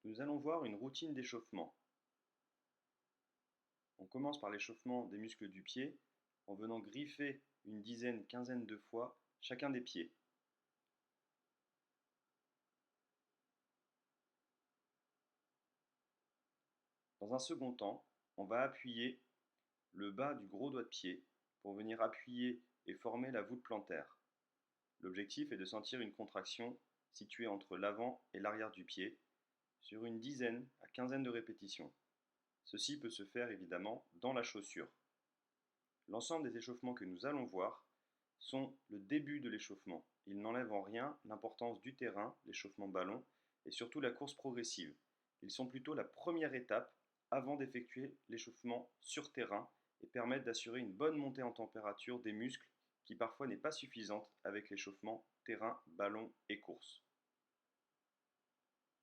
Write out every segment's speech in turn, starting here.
Nous allons voir une routine d'échauffement. On commence par l'échauffement des muscles du pied en venant griffer une dizaine, quinzaine de fois chacun des pieds. Dans un second temps, on va appuyer le bas du gros doigt de pied pour venir appuyer et former la voûte plantaire. L'objectif est de sentir une contraction située entre l'avant et l'arrière du pied sur une dizaine à quinzaine de répétitions. Ceci peut se faire évidemment dans la chaussure. L'ensemble des échauffements que nous allons voir sont le début de l'échauffement. Ils n'enlèvent en rien l'importance du terrain, l'échauffement ballon, et surtout la course progressive. Ils sont plutôt la première étape avant d'effectuer l'échauffement sur terrain et permettent d'assurer une bonne montée en température des muscles qui parfois n'est pas suffisante avec l'échauffement terrain, ballon et course.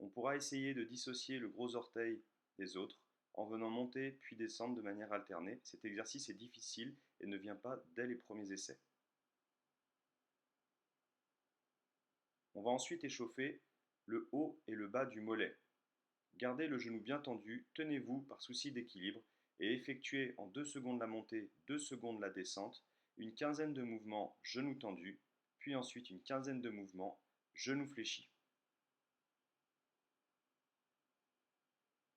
On pourra essayer de dissocier le gros orteil des autres en venant monter puis descendre de manière alternée. Cet exercice est difficile et ne vient pas dès les premiers essais. On va ensuite échauffer le haut et le bas du mollet. Gardez le genou bien tendu, tenez-vous par souci d'équilibre et effectuez en 2 secondes la montée, 2 secondes la descente, une quinzaine de mouvements genou tendu, puis ensuite une quinzaine de mouvements genou fléchi.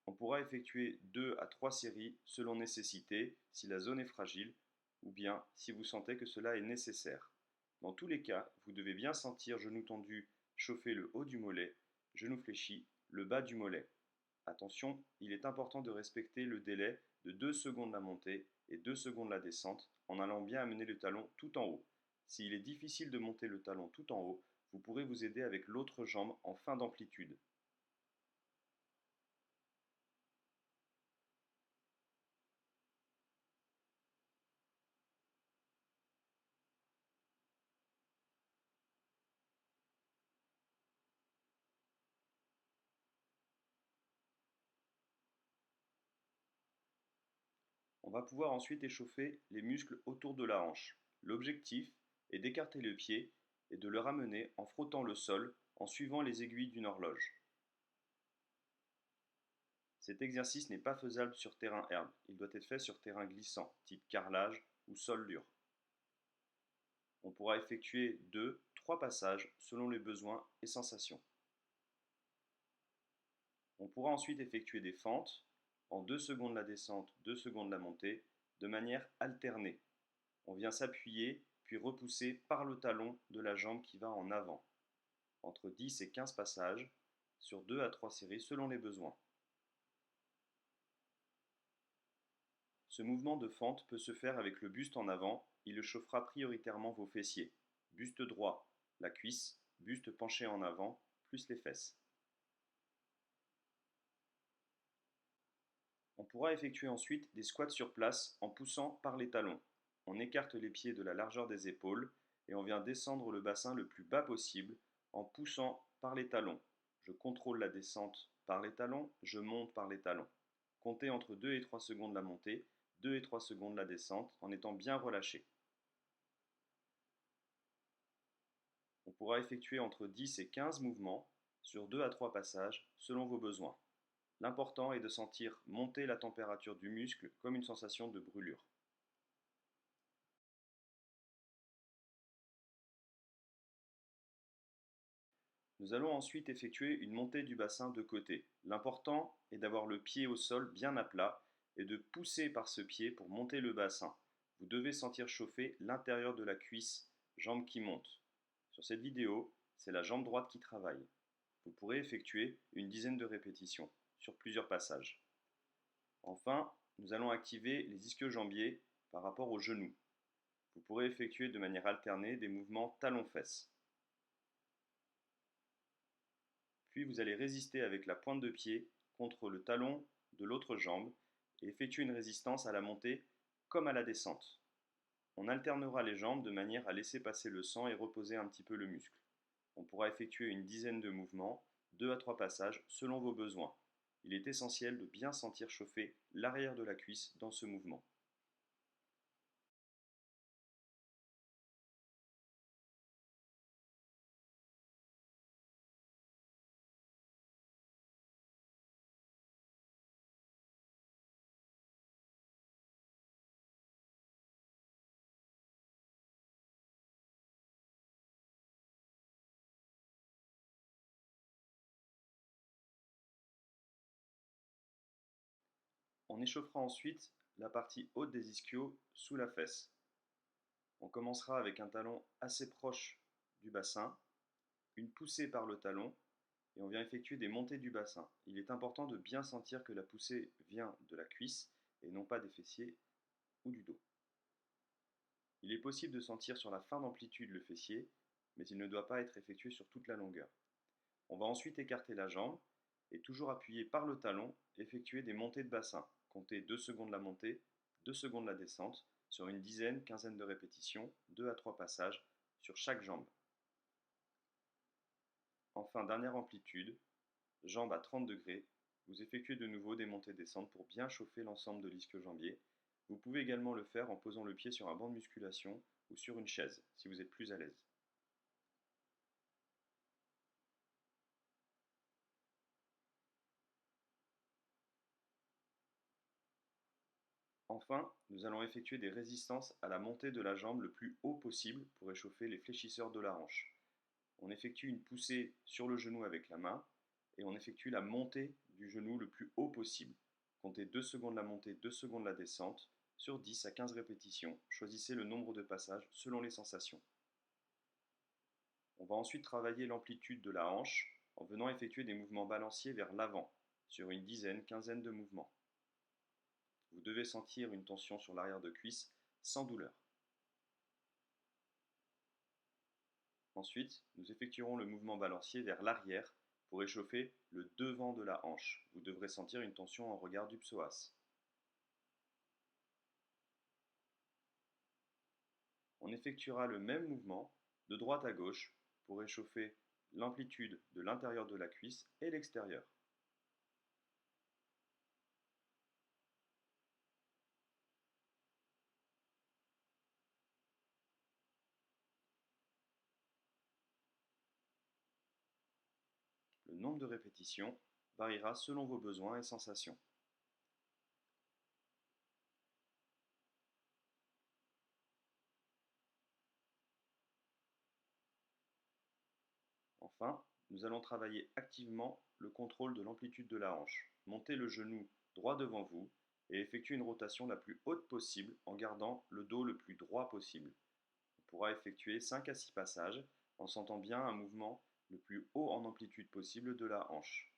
On pourra effectuer 2 à 3 séries selon nécessité, si la zone est fragile, ou bien si vous sentez que cela est nécessaire. Dans tous les cas, vous devez bien sentir genou tendu chauffer le haut du mollet, genou fléchi, le bas du mollet. Attention, il est important de respecter le délai de 2 secondes la montée et 2 secondes la descente en allant bien amener le talon tout en haut. S'il est difficile de monter le talon tout en haut, vous pourrez vous aider avec l'autre jambe en fin d'amplitude. On va pouvoir ensuite échauffer les muscles autour de la hanche. L'objectif est d'écarter le pied et de le ramener en frottant le sol en suivant les aiguilles d'une horloge. Cet exercice n'est pas faisable sur terrain herbe, il doit être fait sur terrain glissant, type carrelage ou sol dur. On pourra effectuer 2-3 passages selon les besoins et sensations. On pourra ensuite effectuer des fentes en 2 secondes la descente, 2 secondes la montée, de manière alternée. On vient s'appuyer puis repousser par le talon de la jambe qui va en avant, entre 10 et 15 passages, sur 2 à 3 séries selon les besoins. Ce mouvement de fente peut se faire avec le buste en avant, il chauffera prioritairement vos fessiers. Buste droit, la cuisse, buste penché en avant, plus les fesses. On pourra effectuer ensuite des squats sur place en poussant par les talons. On écarte les pieds de la largeur des épaules et on vient descendre le bassin le plus bas possible en poussant par les talons. Je contrôle la descente par les talons, je monte par les talons. Comptez entre 2 et 3 secondes la montée, 2 et 3 secondes la descente en étant bien relâché. On pourra effectuer entre 10 et 15 mouvements sur 2 à 3 passages selon vos besoins. L'important est de sentir monter la température du muscle comme une sensation de brûlure. Nous allons ensuite effectuer une montée du bassin de côté. L'important est d'avoir le pied au sol bien à plat et de pousser par ce pied pour monter le bassin. Vous devez sentir chauffer l'intérieur de la cuisse, jambe qui monte. Sur cette vidéo, c'est la jambe droite qui travaille. Vous pourrez effectuer une dizaine de répétitions sur plusieurs passages. Enfin, nous allons activer les ischio-jambiers par rapport aux genoux. Vous pourrez effectuer de manière alternée des mouvements talons-fesses. Puis vous allez résister avec la pointe de pied contre le talon de l'autre jambe et effectuer une résistance à la montée comme à la descente. On alternera les jambes de manière à laisser passer le sang et reposer un petit peu le muscle. On pourra effectuer une dizaine de mouvements, 2 à 3 passages selon vos besoins. Il est essentiel de bien sentir chauffer l'arrière de la cuisse dans ce mouvement. On échauffera ensuite la partie haute des ischios sous la fesse. On commencera avec un talon assez proche du bassin, une poussée par le talon et on vient effectuer des montées du bassin. Il est important de bien sentir que la poussée vient de la cuisse et non pas des fessiers ou du dos. Il est possible de sentir sur la fin d'amplitude le fessier, mais il ne doit pas être effectué sur toute la longueur. On va ensuite écarter la jambe et toujours appuyé par le talon, effectuer des montées de bassin. Comptez 2 secondes la montée, 2 secondes la descente, sur une dizaine, quinzaine de répétitions, 2 à 3 passages sur chaque jambe. Enfin, dernière amplitude, jambe à 30 degrés, vous effectuez de nouveau des montées-descentes pour bien chauffer l'ensemble de l'ischio-jambier. Vous pouvez également le faire en posant le pied sur un banc de musculation ou sur une chaise, si vous êtes plus à l'aise. Enfin, nous allons effectuer des résistances à la montée de la jambe le plus haut possible pour échauffer les fléchisseurs de la hanche. On effectue une poussée sur le genou avec la main et on effectue la montée du genou le plus haut possible. Comptez 2 secondes la montée, 2 secondes la descente, sur 10 à 15 répétitions. Choisissez le nombre de passages selon les sensations. On va ensuite travailler l'amplitude de la hanche en venant effectuer des mouvements balanciers vers l'avant, sur une dizaine, quinzaine de mouvements. Vous devez sentir une tension sur l'arrière de cuisse sans douleur. Ensuite, nous effectuerons le mouvement balancier vers l'arrière pour échauffer le devant de la hanche. Vous devrez sentir une tension en regard du psoas. On effectuera le même mouvement de droite à gauche pour échauffer l'amplitude de l'intérieur de la cuisse et l'extérieur. Le nombre de répétitions variera selon vos besoins et sensations. Enfin, nous allons travailler activement le contrôle de l'amplitude de la hanche. Montez le genou droit devant vous et effectuez une rotation la plus haute possible en gardant le dos le plus droit possible. On pourra effectuer 5 à 6 passages en sentant bien un mouvement le plus haut en amplitude possible de la hanche.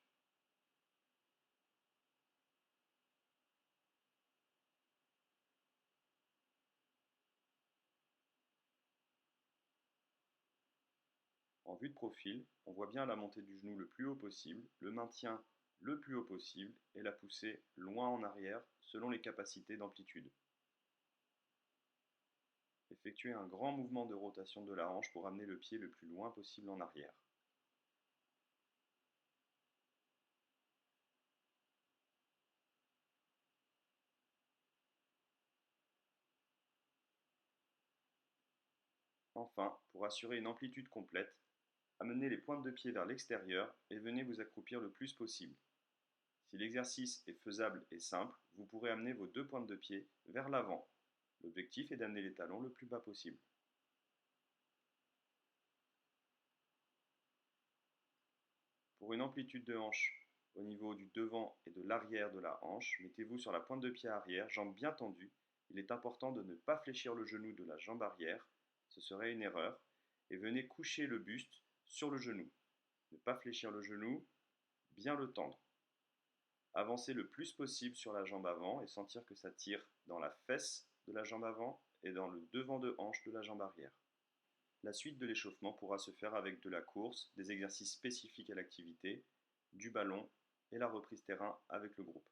En vue de profil, on voit bien la montée du genou le plus haut possible, le maintien le plus haut possible et la poussée loin en arrière selon les capacités d'amplitude. Effectuez un grand mouvement de rotation de la hanche pour amener le pied le plus loin possible en arrière. Enfin, pour assurer une amplitude complète, amenez les pointes de pied vers l'extérieur et venez vous accroupir le plus possible. Si l'exercice est faisable et simple, vous pourrez amener vos 2 pointes de pied vers l'avant. L'objectif est d'amener les talons le plus bas possible. Pour une amplitude de hanche au niveau du devant et de l'arrière de la hanche, mettez-vous sur la pointe de pied arrière, jambes bien tendues. Il est important de ne pas fléchir le genou de la jambe arrière, ce serait une erreur, et venez coucher le buste sur le genou. Ne pas fléchir le genou, bien le tendre. Avancez le plus possible sur la jambe avant et sentir que ça tire dans la fesse de la jambe avant et dans le devant de hanche de la jambe arrière. La suite de l'échauffement pourra se faire avec de la course, des exercices spécifiques à l'activité, du ballon et la reprise terrain avec le groupe.